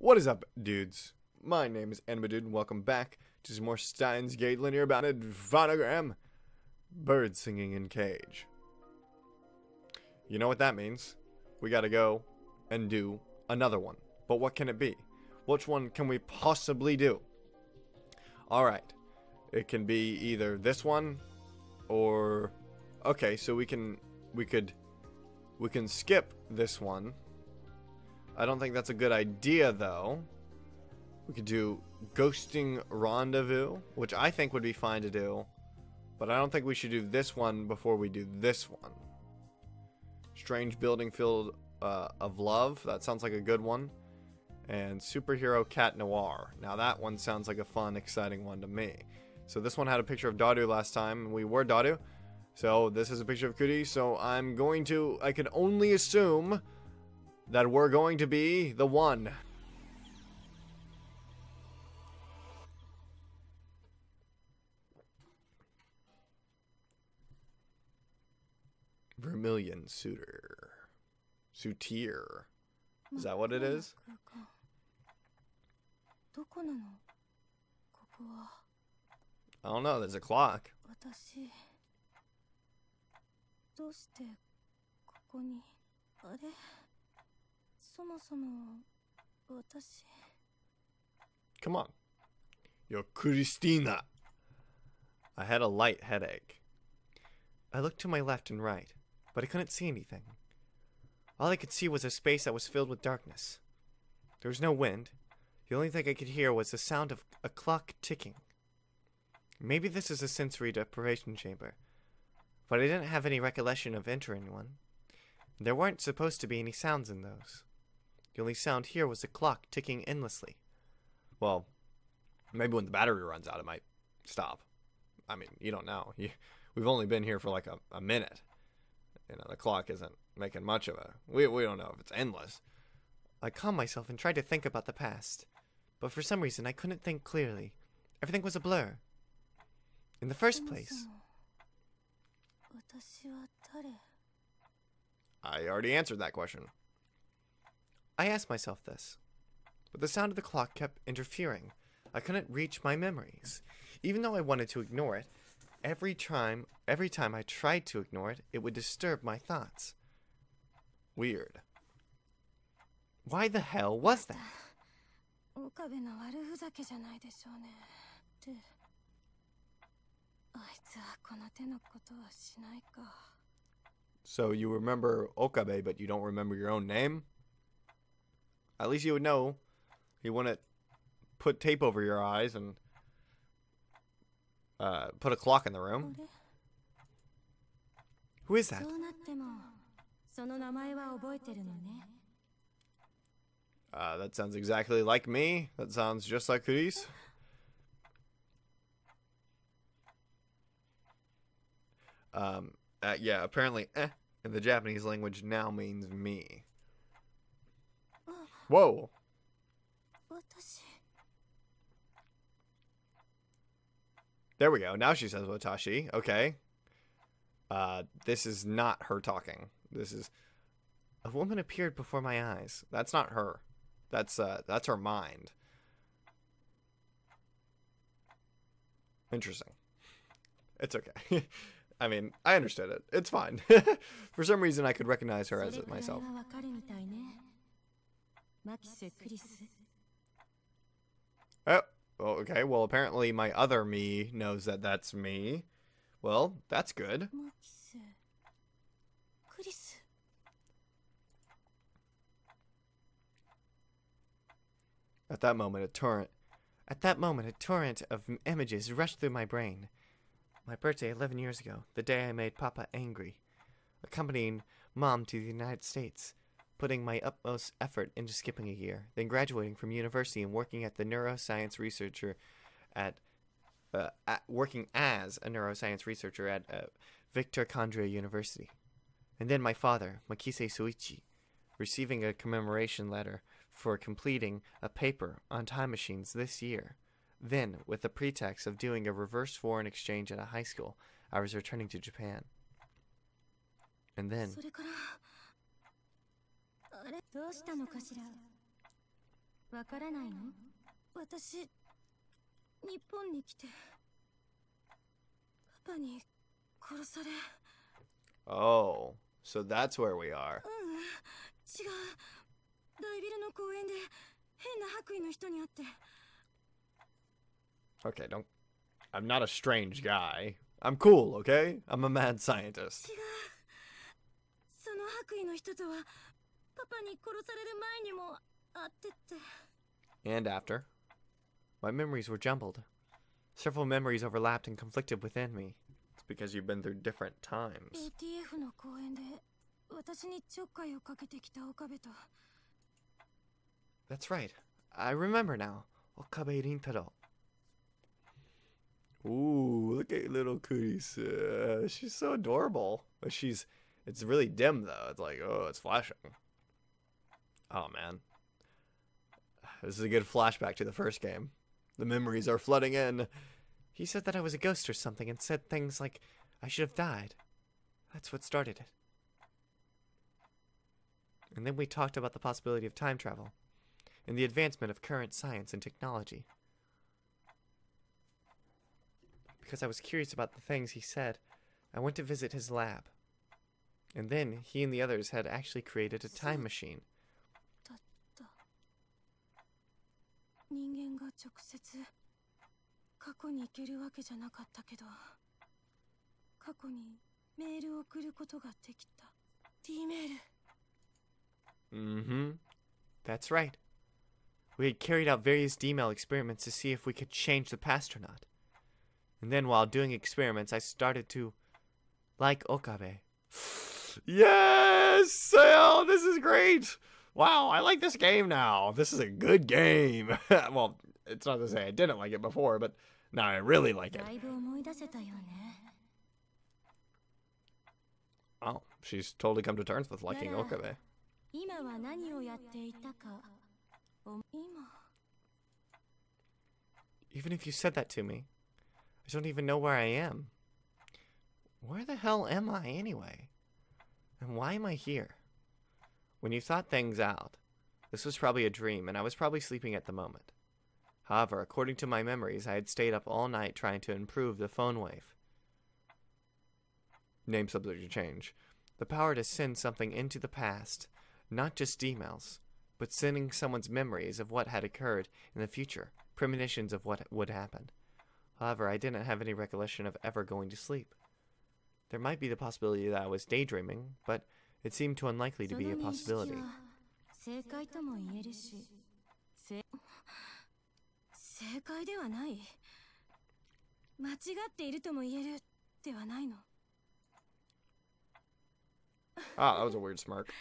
What is up, dudes? My name is Animadude, and welcome back to some more Steins Gate linear bounded phonogram. Bird singing in cage. You know what that means? We gotta go and do another one. But what can it be? Which one can we possibly do? Alright. It can be either this one or... Okay, so we can skip this one. I don't think that's a good idea, though. We could do Ghosting Rendezvous, which I think would be fine to do. But I don't think we should do this one before we do this one. Strange Building Field of Love. That sounds like a good one. And Superhero Cat Noir. Now that one sounds like a fun, exciting one to me. So this one had a picture of Daru last time, and we were Daru. So this is a picture of Kuri, so I can only assume that we're going to be the one. Vermilion Suitor. Suitor. Is that what it is? I don't know, there's a clock. Come on. You're Christina. I had a light headache. I looked to my left and right, but I couldn't see anything. All I could see was a space that was filled with darkness. There was no wind. The only thing I could hear was the sound of a clock ticking. Maybe this is a sensory deprivation chamber, but I didn't have any recollection of entering one. There weren't supposed to be any sounds in those. The only sound here was the clock ticking endlessly. Well, maybe when the battery runs out, it might stop. I mean, you don't know. We've only been here for like a minute. You know, the clock isn't making much of a... We don't know if it's endless. I calmed myself and tried to think about the past. But for some reason, I couldn't think clearly. Everything was a blur. In the first place... I already answered that question. I asked myself this, but the sound of the clock kept interfering. I couldn't reach my memories. Even though I wanted to ignore it, every time I tried to ignore it, it would disturb my thoughts. Weird. Why the hell was that? So you remember Okabe, but you don't remember your own name? At least you would know. He wouldn't put tape over your eyes and put a clock in the room. Who is that? That sounds exactly like me. That sounds just like Kuris. Yeah, apparently in the Japanese language now means me. Whoa. There we go. Now she says watashi. Okay. This is not her talking. This is... A woman appeared before my eyes. That's not her. That's her mind. Interesting. It's okay. I mean, I understood it. It's fine. For some reason, I could recognize her as it myself. Oh, okay. Well, apparently my other me knows that that's me. Well, that's good. At that moment, a torrent of images rushed through my brain. My birthday 11 years ago, the day I made Papa angry, accompanying Mom to the United States, putting my utmost effort into skipping a year, then graduating from university and working at the neuroscience researcher working as a neuroscience researcher at Victor Kandria University. And then my father, Makise Soichi, receiving a commemoration letter for completing a paper on time machines this year. Then, with the pretext of doing a reverse foreign exchange at a high school, I was returning to Japan. And then... わからないの？私、日本に来て、パパに殺され。Oh, so that's where we are. 違う。大ビルの公園で変な白衣の人に会って。Okay, don't. I'm not a strange guy. I'm cool, okay? I'm a mad scientist. 違う。その白衣の人とはパパに殺される前にも会ってて。And after, my memories were jumbled. Several memories overlapped and conflicted within me. It's because you've been through different times. ATF の公園で私にちょっかいをかけてきた岡部と。That's right. I remember now. Okabe Rintaro. Ooh, look at little Kurisu. She's so adorable. It's really dim though. It's like, oh, it's flashing. Oh man. This is a good flashback to the first game. The memories are flooding in. He said that I was a ghost or something and said things like I should have died. That's what started it. And then we talked about the possibility of time travel and the advancement of current science and technology. Because I was curious about the things he said, I went to visit his lab. And then he and the others had actually created a time machine. 人間が直接過去に行けるわけじゃなかったけど、過去にメールを送ることができた。D メール。Mm-hmm. That's right. We had carried out various D-mail experiments to see if we could change the past or not. And then while doing experiments, I started to like Okabe. Yes! Oh, this is great! Wow, I like this game now. This is a good game. Well, it's not to say I didn't like it before, but now I really like it. Oh, she's totally come to terms with liking Okabe. Even if you said that to me, I don't even know where I am. Where the hell am I anyway? And why am I here? When you thought things out, this was probably a dream, and I was probably sleeping at the moment. However, according to my memories, I had stayed up all night trying to improve the phone wave. Name subject to change. The power to send something into the past, not just emails, but sending someone's memories of what had occurred in the future, premonitions of what would happen. However, I didn't have any recollection of ever going to sleep. There might be the possibility that I was daydreaming, but it seemed too unlikely to be a possibility. Ah, that was a weird smirk.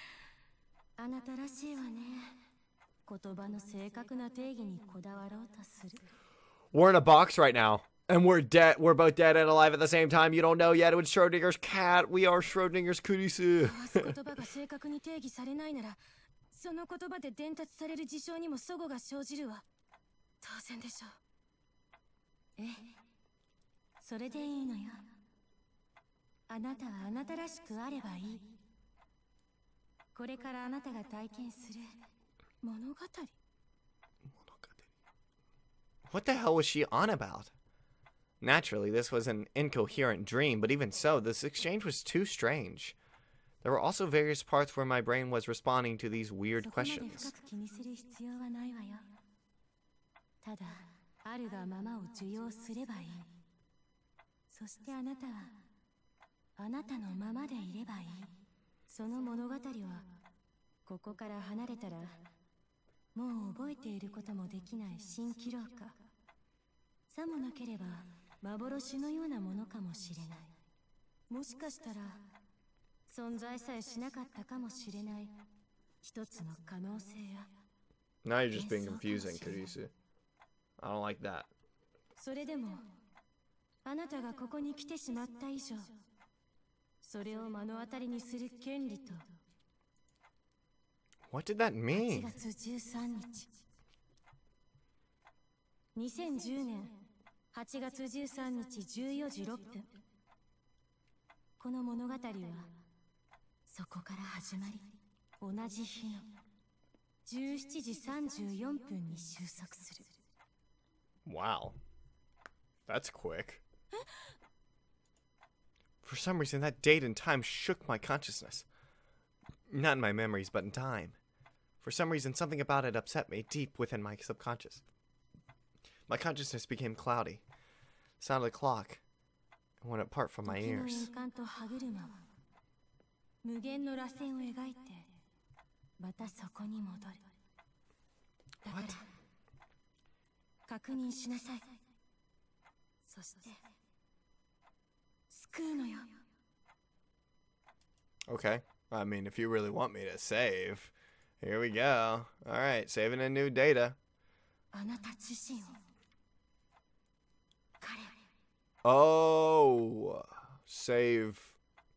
We're in a box right now. And we're dead. We're both dead and alive at the same time. You don't know yet. It was Schrodinger's cat. We are Schrodinger's Kurisu. What the hell was she on about? Naturally, this was an incoherent dream, but even so, this exchange was too strange. There were also various parts where my brain was responding to these weird questions. Now you're just being confusing, Kurisu. I don't like that. What did that mean? 2010年8月13日14時6分。この物語はそこから始まり、同じ日の17時34分に収束する。 Wow. That's quick. For some reason, that date and time shook my consciousness. Not in my memories, but in time. For some reason, something about it upset me deep within my subconscious. My consciousness became cloudy. The sound of the clock went apart from my ears. 無限の螺旋を描いてまたそこに戻る。だから確認しなさい。そして救うのよ。 Okay. I mean, if you really want me to save, here we go. Alright, saving a new data. あなた自身を。彼。 Oh, save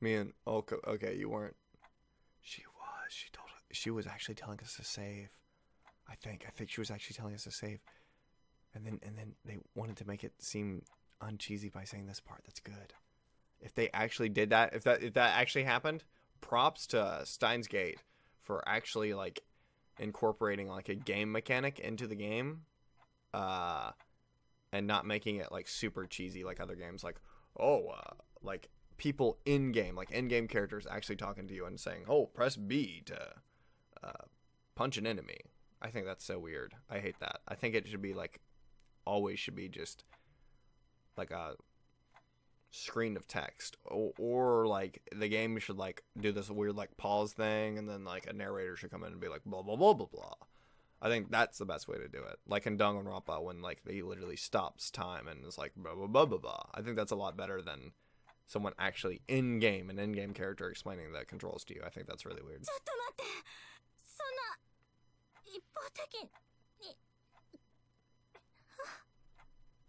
me and okay, you weren't. She was actually telling us to save. I think she was actually telling us to save. And then they wanted to make it seem uncheesy by saying this part. That's good. If they actually did that, if that actually happened, props to Steins Gate for actually like incorporating like a game mechanic into the game, and not making it like super cheesy like other games. Like, like people in game, like in-game characters actually talking to you and saying, "Oh, press B to punch an enemy." I think that's so weird. I hate that. I think it should be like, always should be just like a screen of text, or like the game should like do this weird like pause thing, and then like a narrator should come in and be like blah blah blah blah blah. I think that's the best way to do it. Like in Danganronpa, when like he literally stops time and is like blah blah blah blah blah. I think that's a lot better than someone actually in game, an in-game character explaining the controls to you. I think that's really weird.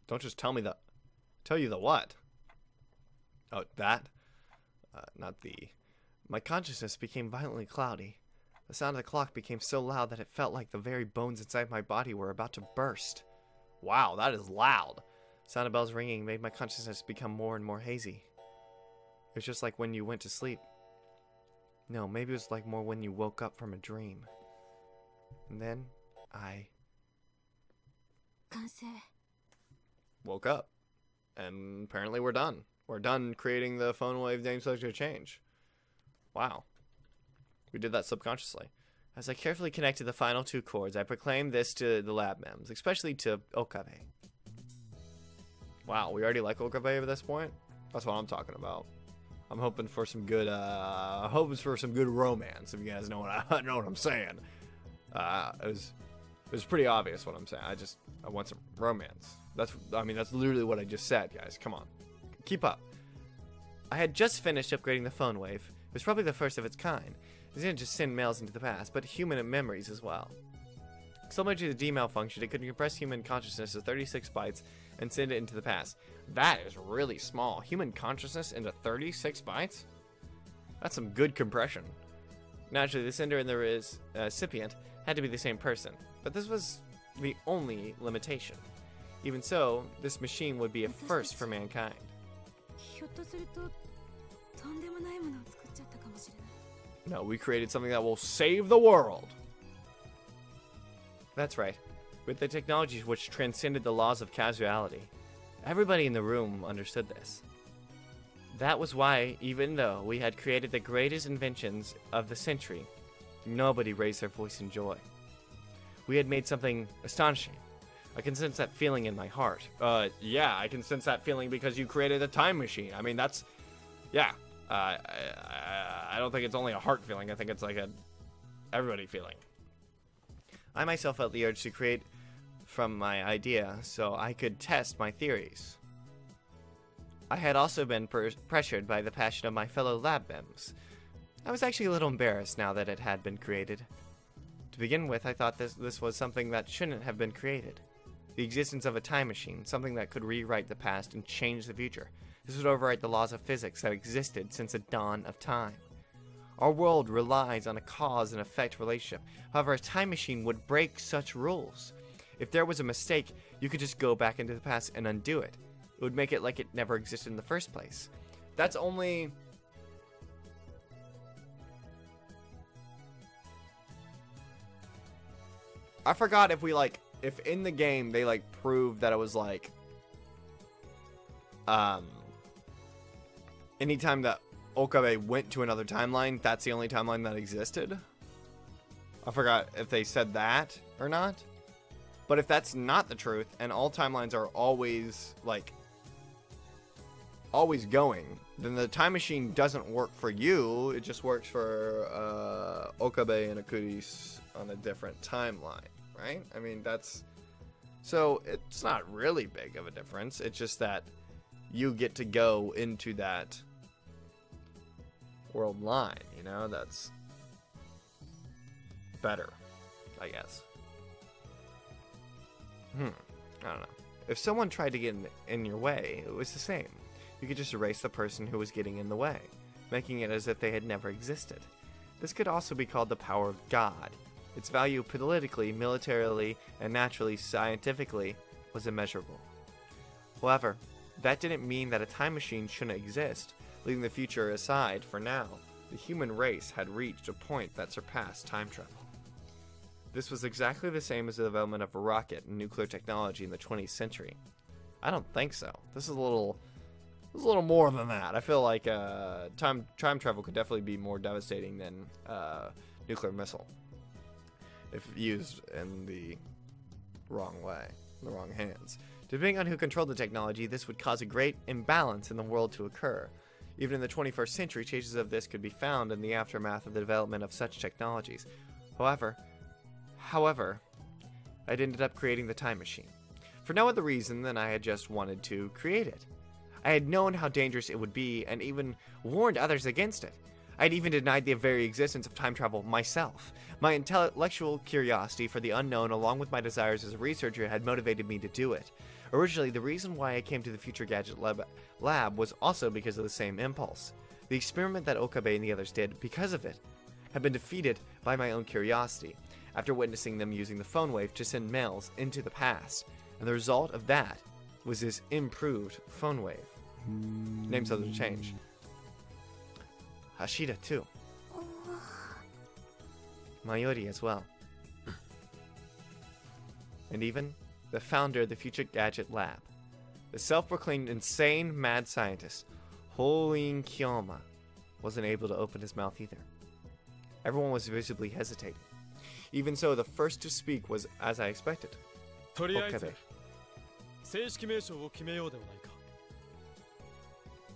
Don't just tell me tell you the what? Oh, that? Not the. My consciousness became violently cloudy. The sound of the clock became so loud that it felt like the very bones inside my body were about to burst. Wow, that is loud. The sound of bells ringing made my consciousness become more and more hazy. It was just like when you went to sleep. No, maybe it was like more when you woke up from a dream. And then I woke up. And apparently we're done. We're done creating the phone wave name subject to change. Wow. We did that subconsciously. As I carefully connected the final two chords, I proclaimed this to the lab mems, especially to Okabe. Wow, we already like Okabe at this point? That's what I'm talking about. I'm hoping for some good, romance, if you guys know what I'm saying. It was pretty obvious what I'm saying. I want some romance. That's literally what I just said, guys. Come on. Keep up. I had just finished upgrading the phone wave. It was probably the first of its kind. It didn't just send mails into the past, but human memories as well. Similar to the Dmail function, it could compress human consciousness to 36 bytes and send it into the past. That is really small. Human consciousness into 36 bytes? That's some good compression. Naturally, the sender and the recipient had to be the same person, but this was the only limitation. Even so, this machine would be a first for mankind. No, we created something that will save the world. That's right. With the technologies which transcended the laws of causality. Everybody in the room understood this. That was why, even though we had created the greatest inventions of the century, nobody raised their voice in joy. We had made something astonishing. I can sense that feeling in my heart. Yeah, I can sense that feeling because you created a time machine. I mean, that's... Yeah. I don't think it's only a heart feeling. I think it's like a everybody feeling. I myself felt the urge to create from my idea so I could test my theories. I had also been pressured by the passion of my fellow lab mems. I was actually a little embarrassed now that it had been created. To begin with, I thought this was something that shouldn't have been created. The existence of a time machine, something that could rewrite the past and change the future. This would overwrite the laws of physics that existed since the dawn of time. Our world relies on a cause and effect relationship. However, a time machine would break such rules. If there was a mistake, you could just go back into the past and undo it. It would make it like it never existed in the first place. That's only... I forgot if we, like, if in the game they, like, proved that it was, like, anytime that Okabe went to another timeline, that's the only timeline that existed. I forgot if they said that or not. But if that's not the truth, and all timelines are always, like, always going, then the time machine doesn't work for you. It just works for Okabe and Akurisu on a different timeline, right? I mean, that's... So, it's not really big of a difference. It's just that you get to go into that world line, you know? That's better, I guess. I don't know. If someone tried to get in your way, it was the same. You could just erase the person who was getting in the way, making it as if they had never existed. This could also be called the power of God. Its value politically, militarily, and naturally, scientifically, was immeasurable. However, that didn't mean that a time machine shouldn't exist. Leaving the future aside for now, the human race had reached a point that surpassed time travel. This was exactly the same as the development of a rocket and nuclear technology in the 20th century. I don't think so. This is a little more than that. I feel like time travel could definitely be more devastating than nuclear missile if used in the wrong way, in the wrong hands. Depending on who controlled the technology, this would cause a great imbalance in the world to occur. Even in the 21st century, traces of this could be found in the aftermath of the development of such technologies. However, I'd ended up creating the time machine. For no other reason than I had just wanted to create it. I had known how dangerous it would be and even warned others against it. I had even denied the very existence of time travel myself. My intellectual curiosity for the unknown along with my desires as a researcher had motivated me to do it. Originally, the reason why I came to the Future Gadget Lab was also because of the same impulse. The experiment that Okabe and the others did, because of it, had been defeated by my own curiosity, after witnessing them using the phone wave to send mails into the past, and the result of that was this improved phone wave. Names doesn't change. Hashida too. Mayuri as well. And even the founder of the Future Gadget Lab, the self-proclaimed insane mad scientist, Hoin Kyoma, wasn't able to open his mouth either. Everyone was visibly hesitating. Even so, the first to speak was, as I expected, Okabe.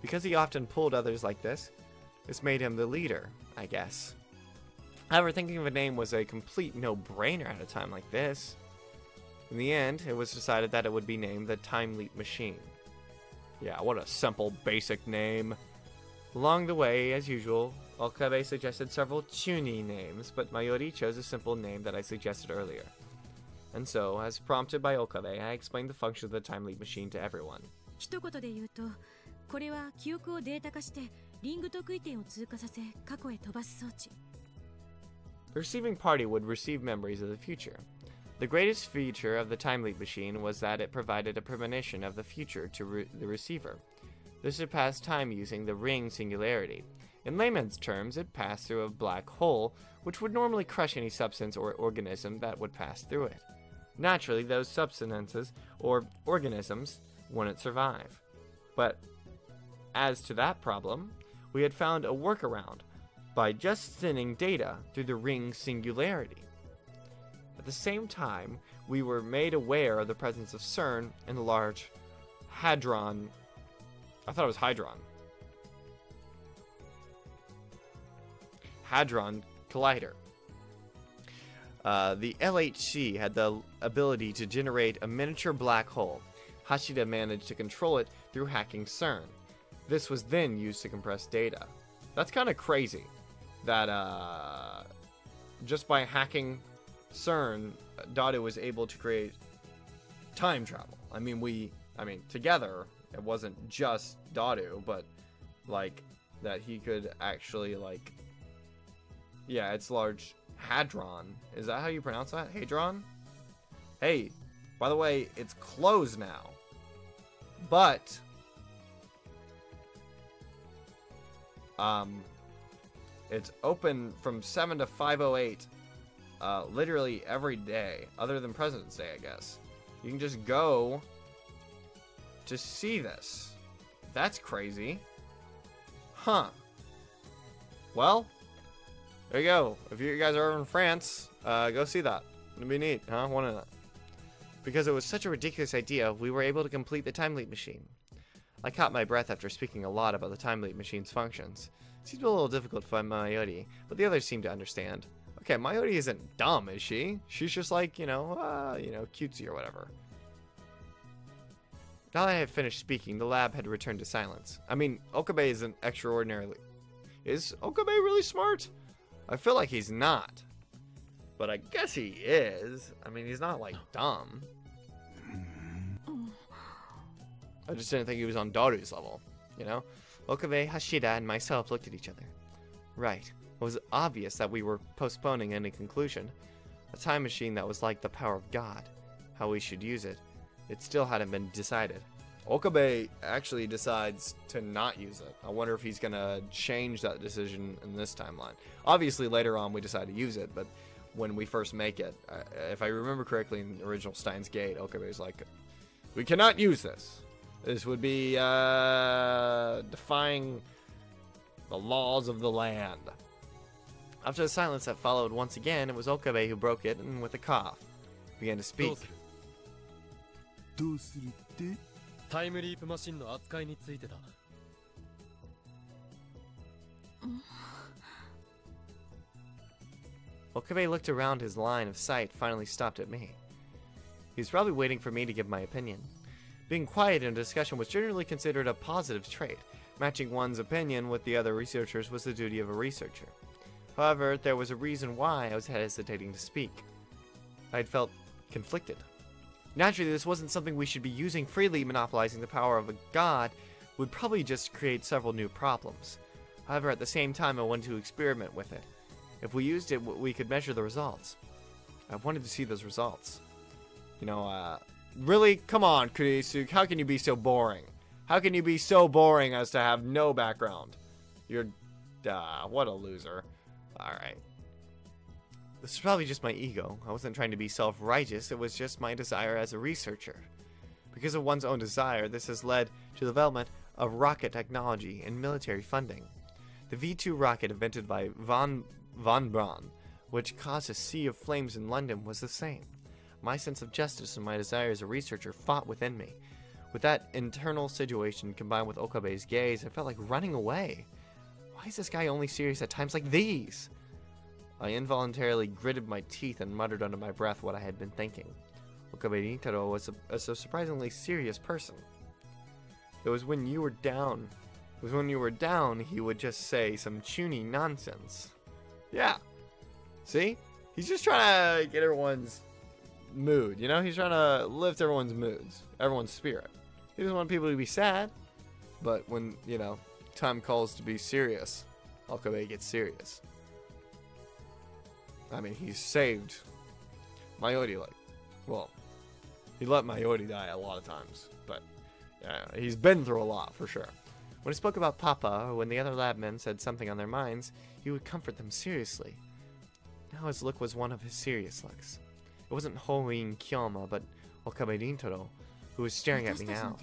Because he often pulled others like this made him the leader, I guess. However, thinking of a name was a complete no-brainer at a time like this. In the end, it was decided that it would be named the Time Leap Machine. Yeah, what a simple, basic name. Along the way, as usual, Okabe suggested several chuny names, but Mayuri chose a simple name that I suggested earlier. And so, as prompted by Okabe, I explained the function of the Time Leap Machine to everyone. The receiving party would receive memories of the future. The greatest feature of the Time Leap Machine was that it provided a premonition of the future to the receiver. This surpassed time using the ring singularity. In layman's terms, it passed through a black hole, which would normally crush any substance or organism that would pass through it. Naturally, those substances or organisms wouldn't survive. But as to that problem, we had found a workaround by just sending data through the ring singularity. At the same time, we were made aware of the presence of CERN and the Large Hadron. I thought it was Hydron. Hadron Collider. The LHC had the ability to generate a miniature black hole. Hashida managed to control it through hacking CERN. This was then used to compress data. That's kind of crazy that just by hacking CERN, Dadu was able to create time travel. I mean, together, it wasn't just Dadu, but like that he could actually like, yeah, it's Large Hadron. Is that how you pronounce that? Hadron? Hey, by the way, it's closed now, but it's open from 7 to 5:08 literally every day, other than President's Day, I guess. You can just go to see this. That's crazy. Huh. Well, there you go. If you guys are in France, go see that. It'd be neat, huh? One of that. Because it was such a ridiculous idea, we were able to complete the time leap machine. I caught my breath after speaking a lot about the time leap machine's functions. It seemed a little difficult for Mayuri, but the others seemed to understand. Okay, Mayuri isn't dumb, is she? She's just like, you know, cutesy or whatever. Now that I had finished speaking, the lab had returned to silence. I mean, Okabe isn't extraordinarily... Is Okabe really smart? I feel like he's not. But I guess he is. I mean, he's not, like, dumb. I just didn't think he was on Daru's level, you know? Okabe, Hashida, and myself looked at each other. Right. It was obvious that we were postponing any conclusion. A time machine that was like the power of God. How we should use it. It still hadn't been decided. Okabe actually decides to not use it. I wonder if he's going to change that decision in this timeline. Obviously, later on, we decide to use it, but when we first make it, if I remember correctly in the original Steins Gate, Okabe's like, we cannot use this. This would be defying the laws of the land. After the silence that followed once again, it was Okabe who broke it and with a cough began to speak. どうするって? タイムリープマシンの扱いについてだ。Okabe looked around his line of sight, finally stopped at me. He was probably waiting for me to give my opinion. Being quiet in a discussion was generally considered a positive trait. Matching one's opinion with the other researchers was the duty of a researcher. However, there was a reason why I was hesitating to speak. I had felt conflicted. Naturally, this wasn't something we should be using freely. Monopolizing the power of a god would probably just create several new problems. However, at the same time, I wanted to experiment with it. If we used it, we could measure the results. I wanted to see those results. You know, really? Come on, Kurisu. How can you be so boring? How can you be so boring as to have no background? You're... what a loser. Alright. This is probably just my ego. I wasn't trying to be self-righteous. It was just my desire as a researcher. Because of one's own desire, this has led to the development of rocket technology and military funding. The V-2 rocket invented by von Braun, which caused a sea of flames in London, was the same. My sense of justice and my desire as a researcher fought within me. With that internal situation combined with Okabe's gaze, I felt like running away. Why is this guy only serious at times like these? I involuntarily gritted my teeth and muttered under my breath what I had been thinking. Okabe Nitaro was a surprisingly serious person. It was when you were down. He would just say some chuny nonsense. Yeah. See? He's just trying to get everyone's mood, you know? He's trying to lift everyone's moods, everyone's spirit. He doesn't want people to be sad, but when, you know, time calls to be serious, Okabe gets serious. I mean, he saved Mayuri, like, well, he let Mayuri die a lot of times, but yeah, he's been through a lot, for sure. When he spoke about Papa, or when the other labmen said something on their minds, he would comfort them seriously. Now his look was one of his serious looks. It wasn't Hoin Kyoma, but Okabe Rintaro, who was staring at me now.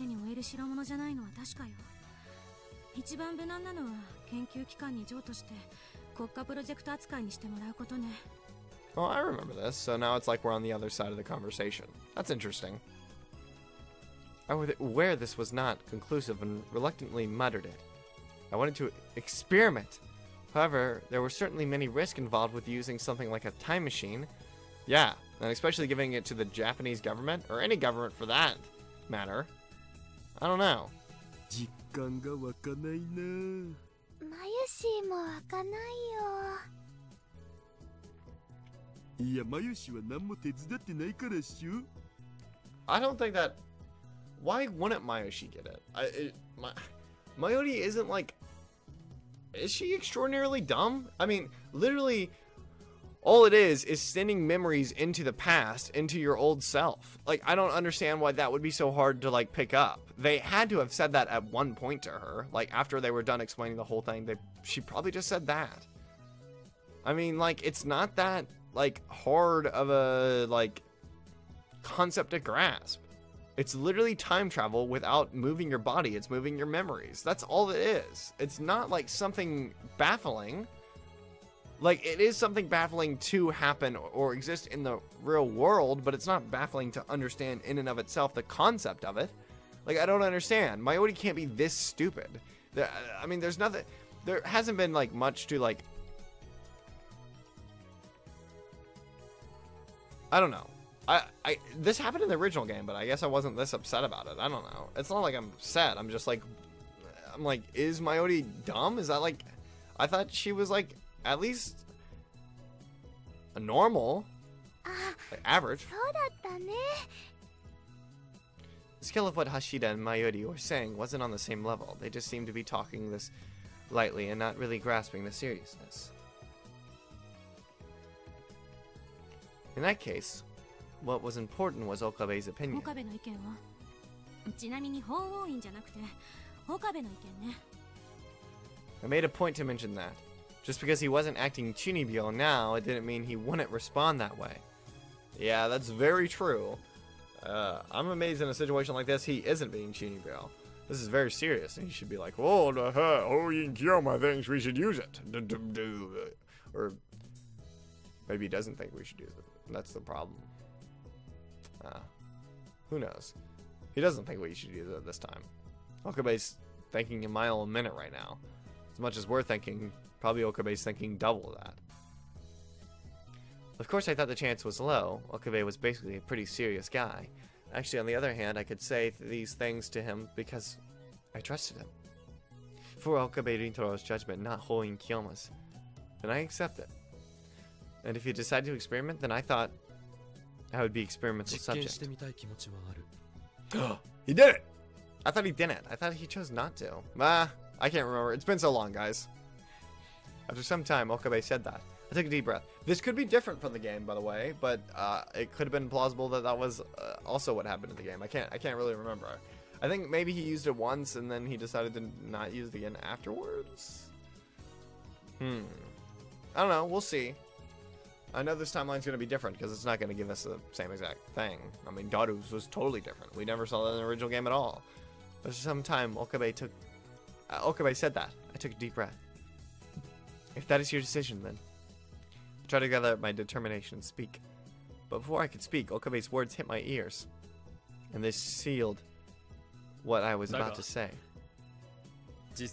Oh, I remember this, so now it's like we're on the other side of the conversation. That's interesting. I was aware this was not conclusive and reluctantly muttered it. I wanted to experiment. However, there were certainly many risks involved with using something like a time machine. Yeah, and especially giving it to the Japanese government, or any government for that matter. I don't know. 実感が湧かないな。マユシーも湧かないよ。いや、マユシは何も手伝ってないからっしょ。I don't think that... Why wouldn't Mayoshi get it? Mayuri isn't like... Is she extraordinarily dumb? I mean, literally, all it is sending memories into the past, into your old self. Like, I don't understand why that would be so hard to, like, pick up. They had to have said that at one point to her. Like, after they were done explaining the whole thing, she probably just said that. I mean, like, it's not that like hard of a like concept to grasp. It's literally time travel without moving your body. It's moving your memories. That's all it is. It's not like something baffling. Like, it is something baffling to happen or exist in the real world, but it's not baffling to understand in and of itself the concept of it. Like, I don't understand. Mayuri can't be this stupid. I mean, there's nothing... There hasn't been, like, much to, like... I don't know. This happened in the original game, but I guess I wasn't this upset about it. I don't know. It's not like I'm upset. I'm just like... I'm like, is Mayuri dumb? Is that, like... I thought she was, like... At least a normal, like average. The skill of what Hashida and Mayuri were saying wasn't on the same level. They just seemed to be talking this lightly and not really grasping the seriousness. In that case, what was important was Okabe's opinion. I made a point to mention that. Just because he wasn't acting Chunibyo now, it didn't mean he wouldn't respond that way. Yeah, that's very true. I'm amazed in a situation like this, he isn't being Chunibyo. This is very serious, and he should be like, "Oh, the Hoyin Kyoma thinks we should use it." Or maybe he doesn't think we should use it. That's the problem. Who knows? He doesn't think we should use it this time. Okabe's thinking a mile a minute right now. As much as we're thinking, probably Okabe's thinking double that. Of course, I thought the chance was low. Okabe was basically a pretty serious guy. Actually, on the other hand, I could say these things to him because I trusted him. For Okabe Rintaro's judgment, not Hoin Kyoma's, then I accept it. And if he decided to experiment, then I thought I would be experimental subject. He did it! I thought he didn't. I thought he chose not to. I can't remember. It's been so long, guys. After some time, Okabe said that. I took a deep breath. This could be different from the game, by the way, but it could have been plausible that that was also what happened in the game. I can't really remember. I think maybe he used it once and then he decided to not use it again afterwards. I don't know. We'll see. I know this timeline's going to be different because it's not going to give us the same exact thing. I mean, Daru's was totally different. We never saw that in the original game at all. After some time, Okabe said that. I took a deep breath. If that is your decision, then. I tried to gather up my determination and speak. But before I could speak, Okabe's words hit my ears. And they sealed what I was about to say. This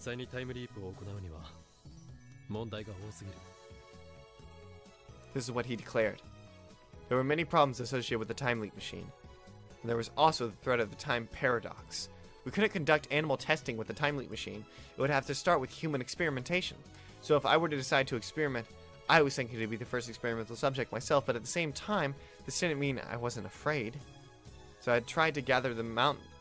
is what he declared. There were many problems associated with the time leap machine. And there was also the threat of the time paradox. We couldn't conduct animal testing with the time leap machine. It would have to start with human experimentation. So if I were to decide to experiment, I was thinking to be the first experimental subject myself, but at the same time, this didn't mean I wasn't afraid. So I tried to gather the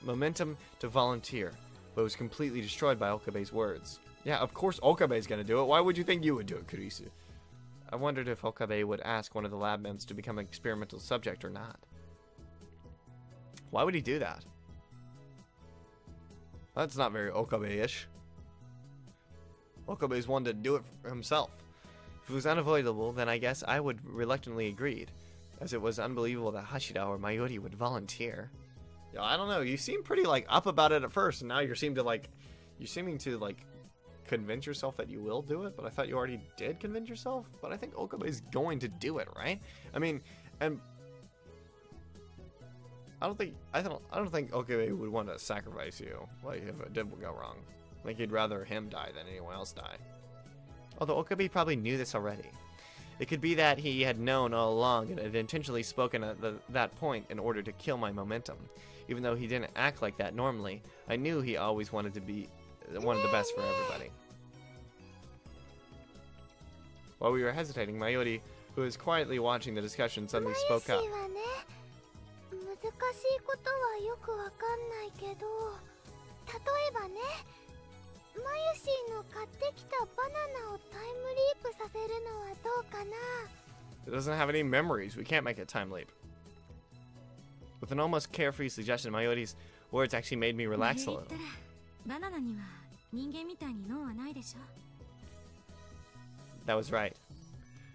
momentum to volunteer, but it was completely destroyed by Okabe's words. Yeah, of course Okabe's gonna do it. Why would you think you would do it, Kurisu? I wondered if Okabe would ask one of the lab members to become an experimental subject or not. Why would he do that? That's not very Okabe-ish. Okabe's one to do it for himself. If it was unavoidable, then I guess I would reluctantly agreed, as it was unbelievable that Hashida or Mayuri would volunteer. Yo, I don't know. You seem pretty like up about it at first, and now you're seeming to like convince yourself that you will do it. But I thought you already did convince yourself. But I think Okabe's going to do it, right? I mean, and I don't think Okabe would want to sacrifice you, like if it did go wrong. I think he'd rather him die than anyone else die. Although Okabe probably knew this already. It could be that he had known all along and had intentionally spoken at that point in order to kill my momentum. Even though he didn't act like that normally, I knew he always wanted to be the best for everybody. While we were hesitating, Mayuri, who was quietly watching the discussion, suddenly spoke up. It doesn't have any memories. We can't make it time leap. With an almost carefree suggestion, Mayuri's words actually made me relax a little. That was right.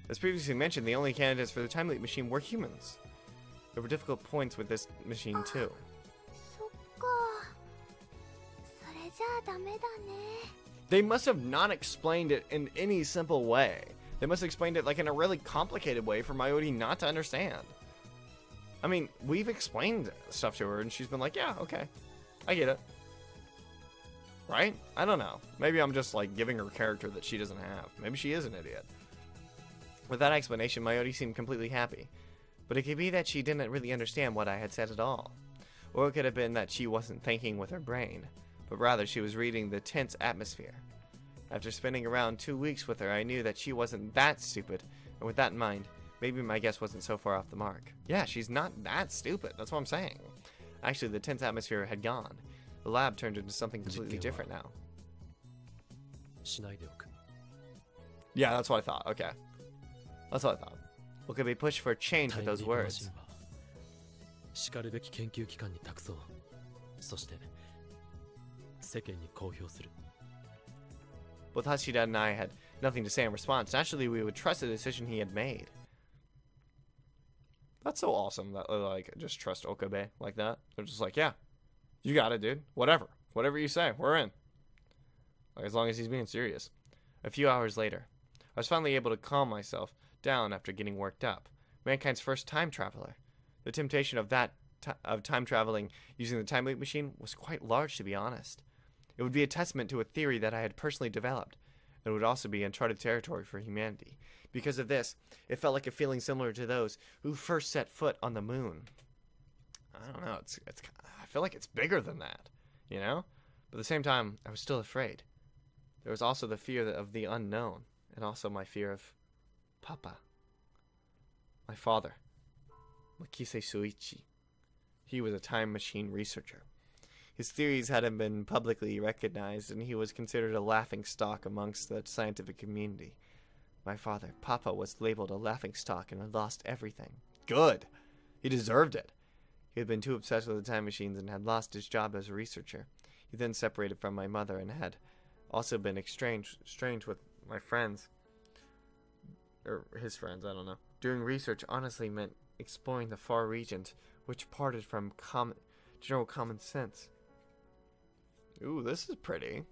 As previously mentioned, the only candidates for the time leap machine were humans. There were difficult points with this machine too. そっか。それじゃあダメだね。 They must have not explained it in any simple way. They must have explained it like in a really complicated way for Mayuri not to understand. I mean, we've explained stuff to her and she's been like, yeah, okay, I get it. Right? I don't know. Maybe I'm just like giving her a character that she doesn't have. Maybe she is an idiot. With that explanation, Mayuri seemed completely happy. But it could be that she didn't really understand what I had said at all. Or it could have been that she wasn't thinking with her brain, but rather she was reading the tense atmosphere. After spending around 2 weeks with her, I knew that she wasn't that stupid, and with that in mind, maybe my guess wasn't so far off the mark. Yeah, she's not that stupid, that's what I'm saying. Actually, the tense atmosphere had gone. The lab turned into something completely different now. Yeah, that's what I thought, okay. That's what I thought. What could be pushed for a change with those words? Both Hashida and I had nothing to say in response. Naturally, we would trust the decision he had made. That's so awesome that like just trust Okabe like that. They're just like, yeah, you got it, dude. Whatever you say, we're in. Like, as long as he's being serious. A few hours later, I was finally able to calm myself down after getting worked up. Mankind's first time traveler. The temptation of time traveling using the time leap machine was quite large, to be honest. It would be a testament to a theory that I had personally developed. It would also be uncharted territory for humanity. Because of this, it felt like a feeling similar to those who first set foot on the moon. I don't know, I feel like it's bigger than that, you know? But at the same time, I was still afraid. There was also the fear of the unknown, and also my fear of Papa. My father, Makise Shuichi. He was a time machine researcher. His theories hadn't been publicly recognized, and he was considered a laughingstock amongst the scientific community. My father, Papa, was labeled a laughingstock and had lost everything. Good! He deserved it. He had been too obsessed with the time machines and had lost his job as a researcher. He then separated from my mother and had also been estranged with my friends. Or his friends, I don't know. Doing research honestly meant exploring the far regions, which parted from general common sense. Ooh, this is pretty.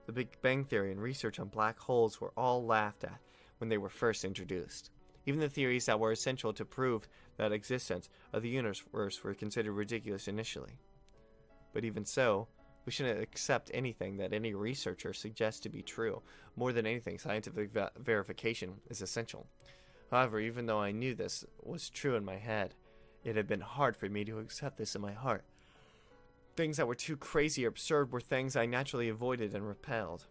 The Big Bang Theory and research on black holes were all laughed at when they were first introduced. Even the theories that were essential to prove that existence of the universe were considered ridiculous initially. But even so, we shouldn't accept anything that any researcher suggests to be true. More than anything, scientific verification is essential. However, even though I knew this was true in my head, it had been hard for me to accept this in my heart. Things that were too crazy or absurd were things I naturally avoided and repelled.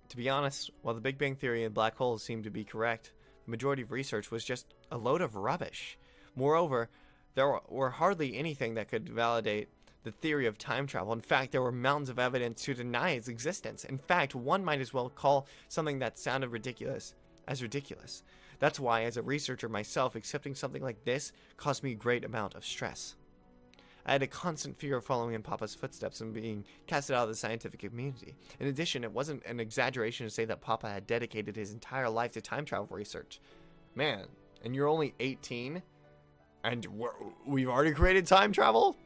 To be honest, while the Big Bang Theory and black holes seemed to be correct, the majority of research was just a load of rubbish. Moreover, there were hardly anything that could validate the theory of time travel. In fact, there were mountains of evidence to deny its existence. In fact, one might as well call something that sounded ridiculous as ridiculous. That's why, as a researcher myself, accepting something like this caused me a great amount of stress. I had a constant fear of following in Papa's footsteps and being casted out of the scientific community. In addition, it wasn't an exaggeration to say that Papa had dedicated his entire life to time travel research. Man, and you're only 18? And we've already created time travel?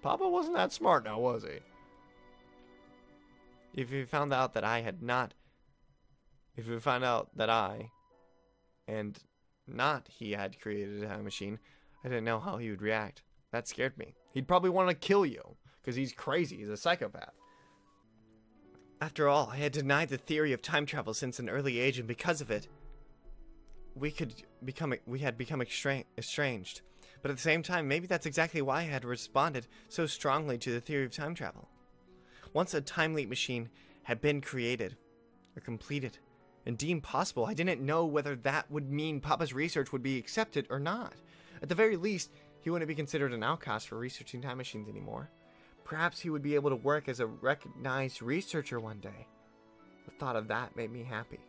Papa wasn't that smart now, was he? If he found out that I and not he had created a time machine, I didn't know how he would react. That scared me. He'd probably want to kill you, because he's crazy, he's a psychopath. After all, I had denied the theory of time travel since an early age, and because of it, we had become estranged. But at the same time, maybe that's exactly why I had responded so strongly to the theory of time travel. Once a time leap machine had been created, or completed, and deemed possible, I didn't know whether that would mean Papa's research would be accepted or not. At the very least, he wouldn't be considered an outcast for researching time machines anymore. Perhaps he would be able to work as a recognized researcher one day. The thought of that made me happy.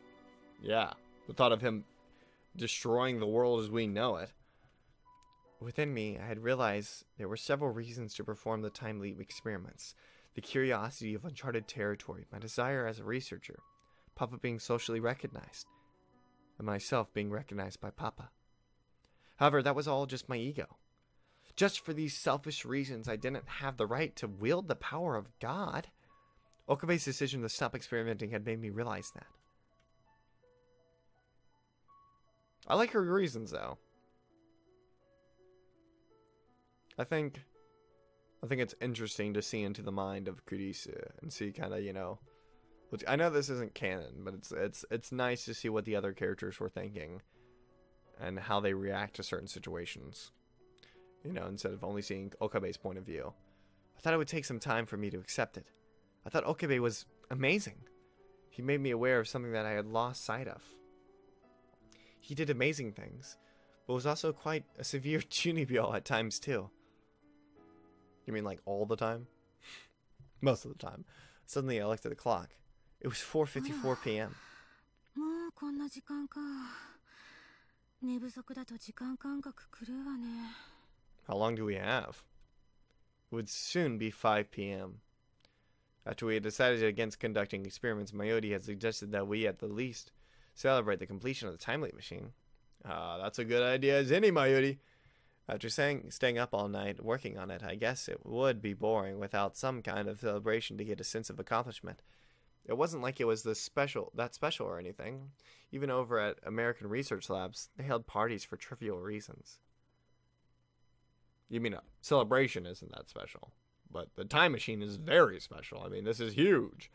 Yeah, the thought of him destroying the world as we know it. Within me, I had realized there were several reasons to perform the time leap experiments. The curiosity of uncharted territory, my desire as a researcher, Papa being socially recognized, and myself being recognized by Papa. However, that was all just my ego. Just for these selfish reasons, I didn't have the right to wield the power of God. Okabe's decision to stop experimenting had made me realize that. I like her reasons, though. I think it's interesting to see into the mind of Kurisu and see kind of, you know, which I know this isn't canon, but it's nice to see what the other characters were thinking and how they react to certain situations. You know, instead of only seeing Okabe's point of view. I thought it would take some time for me to accept it. I thought Okabe was amazing. He made me aware of something that I had lost sight of. He did amazing things, but was also quite a severe Chunibyo at times too. You mean like all the time? Most of the time. Suddenly I looked at the clock. It was 4:54 p.m. How long do we have? It would soon be 5 p.m. After we had decided against conducting experiments, Mayodi had suggested that we, at the least, celebrate the completion of the time leap machine. That's a good idea as any, Mayodi. After staying up all night working on it, I guess it would be boring without some kind of celebration to get a sense of accomplishment. It wasn't like it was that special or anything. Even over at American Research Labs, they held parties for trivial reasons. You mean a celebration isn't that special, but the time machine is very special. I mean, this is huge.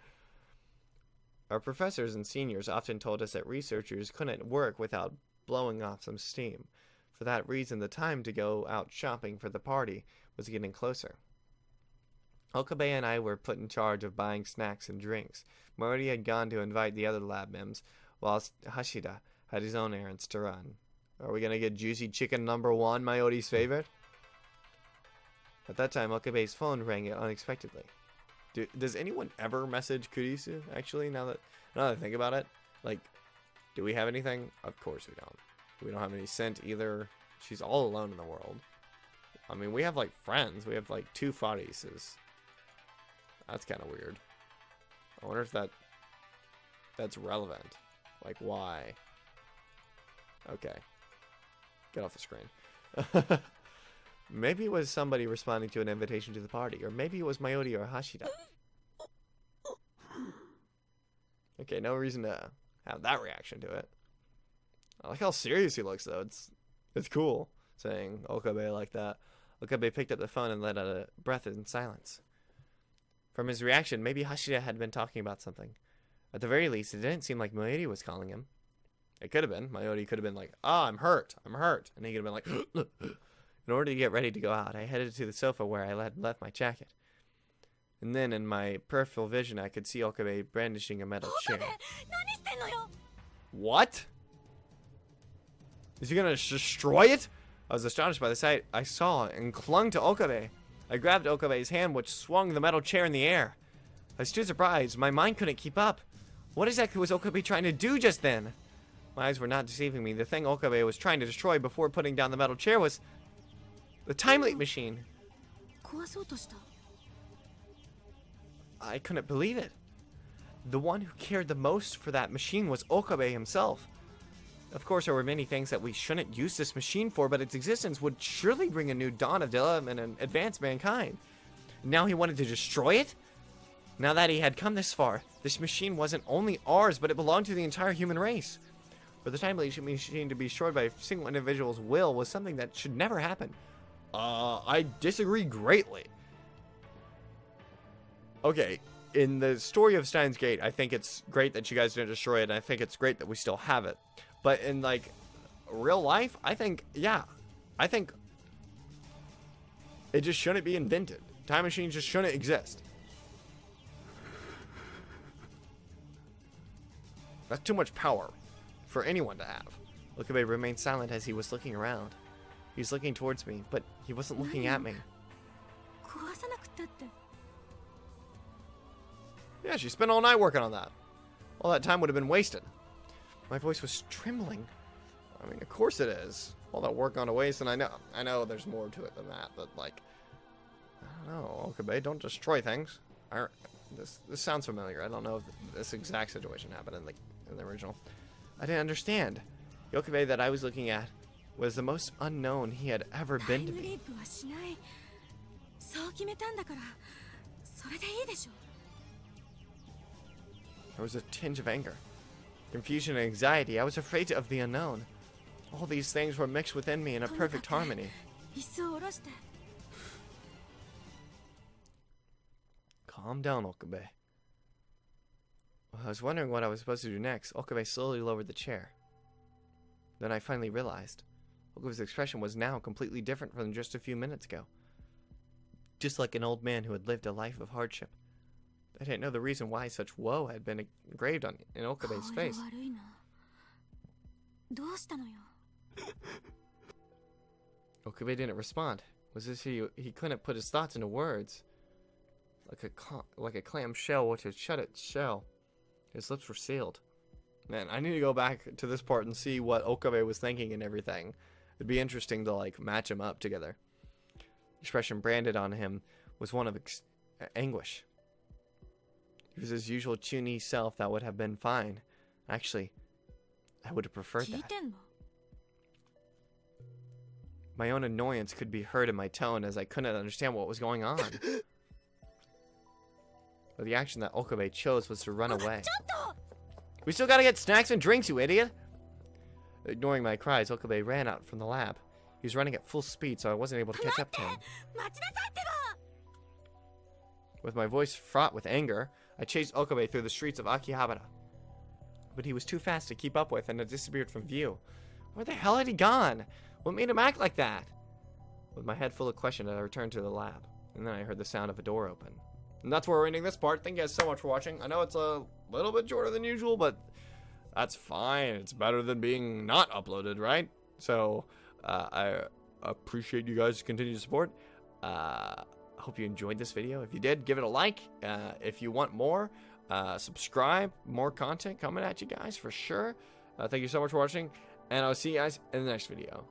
Our professors and seniors often told us that researchers couldn't work without blowing off some steam. For that reason, the time to go out shopping for the party was getting closer. Okabe and I were put in charge of buying snacks and drinks. Mori had gone to invite the other lab members, whilst Hashida had his own errands to run. Are we going to get juicy chicken #1, Mayori's favorite? At that time, Okabe's phone rang unexpectedly. Does anyone ever message Kurisu, actually, now that I think about it? Like, do we have anything? Of course we don't. We don't have any scent either. She's all alone in the world. I mean, we have, like, friends. We have, like, 2 Farises. That's kind of weird. I wonder if that's relevant. Like, why? Okay. Get off the screen. Maybe it was somebody responding to an invitation to the party. Or maybe it was Mayori or Hashida. Okay, no reason to have that reaction to it. I like how serious he looks, though. It's cool saying Okabe like that. Okabe picked up the phone and let out a breath in silence. From his reaction, maybe Hashida had been talking about something. At the very least, it didn't seem like Mayori was calling him. It could have been. Mayori could have been like, "Ah, I'm hurt. And he could have been like, In order to get ready to go out, I headed to the sofa where I had left my jacket. And then, in my peripheral vision, I could see Okabe brandishing a metal chair. What? Is he gonna destroy it? I was astonished by the sight I saw and clung to Okabe. I grabbed Okabe's hand, which swung the metal chair in the air. I stood surprised. My mind couldn't keep up. What exactly was Okabe trying to do just then? My eyes were not deceiving me. The thing Okabe was trying to destroy before putting down the metal chair was the time leap machine. I couldn't believe it. The one who cared the most for that machine was Okabe himself. Of course, there were many things that we shouldn't use this machine for, but its existence would surely bring a new dawn of development and advance mankind. Now he wanted to destroy it? Now that he had come this far, this machine wasn't only ours, but it belonged to the entire human race. For the time leap machine to be destroyed by a single individual's will was something that should never happen. I disagree greatly. Okay, in the story of Steins Gate, I think it's great that you guys didn't destroy it, and I think it's great that we still have it. But in, like, real life, I think, yeah. I think it just shouldn't be invented. Time machines just shouldn't exist. That's too much power for anyone to have. Okabe remained silent as he was looking around. He was looking towards me, but he wasn't looking at me. Yeah, she spent all night working on that. All that time would have been wasted. My voice was trembling. I mean, of course it is. All that work gone to waste, and I know there's more to it than that, but, like, I don't know, Okabe, don't destroy things. This sounds familiar. I don't know if this exact situation happened in the original. I didn't understand. The Okabe that I was looking at was the most unknown he had ever been to me. There was a tinge of anger, confusion, and anxiety. I was afraid of the unknown. All these things were mixed within me in a perfect harmony. Calm down, Okabe. I was wondering what I was supposed to do next. Okabe slowly lowered the chair. Then I finally realized. Okabe's expression was now completely different from just a few minutes ago. Just like an old man who had lived a life of hardship. I didn't know the reason why such woe had been engraved in Okabe's face. Okabe didn't respond. It was as if he couldn't put his thoughts into words. Like a clam shell which had shut its shell. His lips were sealed. Man, I need to go back to this part and see what Okabe was thinking and everything. It'd be interesting to like match them up together. The expression branded on him was one of anguish. He was his usual chuny self that would have been fine. Actually, I would have preferred that. My own annoyance could be heard in my tone as I couldn't understand what was going on. But the action that Okabe chose was to run away. We still gotta get snacks and drinks, you idiot! Ignoring my cries, Okabe ran out from the lab. He was running at full speed, so I wasn't able to catch up to him. With my voice fraught with anger, I chased Okabe through the streets of Akihabara. But he was too fast to keep up with and had disappeared from view. Where the hell had he gone? What made him act like that? With my head full of questions, I returned to the lab. And then I heard the sound of a door open. And that's where we're ending this part. Thank you guys so much for watching. I know it's a little bit shorter than usual, but that's fine. It's better than being not uploaded, right? So, I appreciate you guys' continued support. I hope you enjoyed this video. If you did, give it a like. If you want more, subscribe. More content coming at you guys for sure. Thank you so much for watching, and I'll see you guys in the next video.